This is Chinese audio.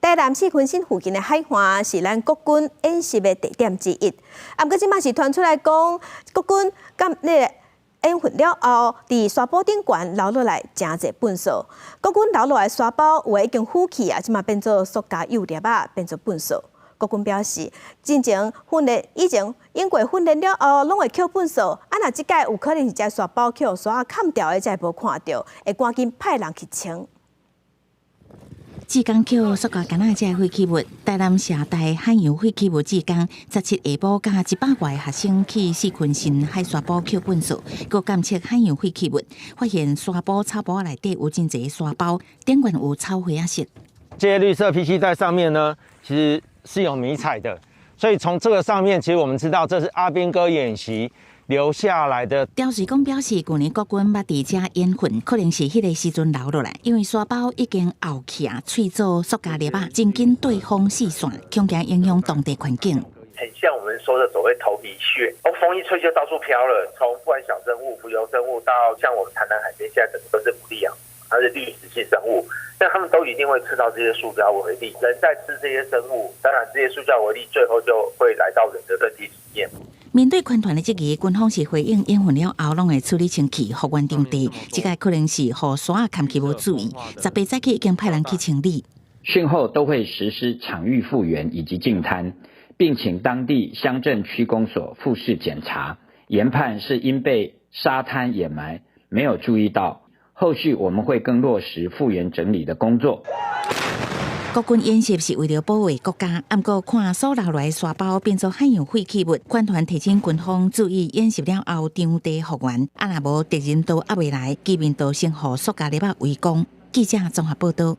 台南市昆新附近的海岸是咱国军演习的地点之一。啊，不过即马是传出来讲，国军甲演训了后，伫沙包顶悬留落来真侪粪扫。国军留落来沙包有诶已经腐去啊，即马变做塑胶幼粒啊，变做粪扫。国军表示，以前英过训练了后，拢会捡粪扫。啊，若即届有可能是只沙包捡沙砍掉的，才无看到，会赶紧派人去清。志工捡塑胶干仔这废弃物，台南社大海洋废弃物志工17下晡加100外学生去市昆新海沙堡捡粪扫，佮监测海洋废弃物，发现沙堡草包内底有真侪沙包，顶悬有草灰色。这些绿色 PC 袋上面呢，其实是有迷彩的，所以从这个上面，其实我们知道这是阿兵哥演习留下来的。调水工表示，去年国军捌伫遮演训，可能是迄个时阵留落来，因为沙包已经沤起啊，脆做塑胶粒啊，真紧对风四散，恐惊影响当地环境。很像我们说的所谓头皮屑，风一吹就到处飘了。从不管小生物、浮游生物到像我们台南海边，现在整个都是牡蛎养，它是滤食性生物，但他们都一定会吃到这些塑胶微粒。人在吃这些生物，当然这些塑胶微粒最后就会来到人的身体里面。面对军团的质疑，军方是回应演训了后，拢会处理清气，复原场地。这个可能是予沙砍去无注意，18早起已经派人去清理。训后都会实施场域复原以及净滩，并请当地乡镇区公所复试检查，研判是因被沙滩掩埋，没有注意到。后续我们会更落实复原整理的工作。国军演习是为了保卫国家，不过看所留来沙包变作海洋废弃物，官团提醒军方注意演习了后场地复原，若无敌人都未来，基本都先予塑胶粒围攻。记者综合报道。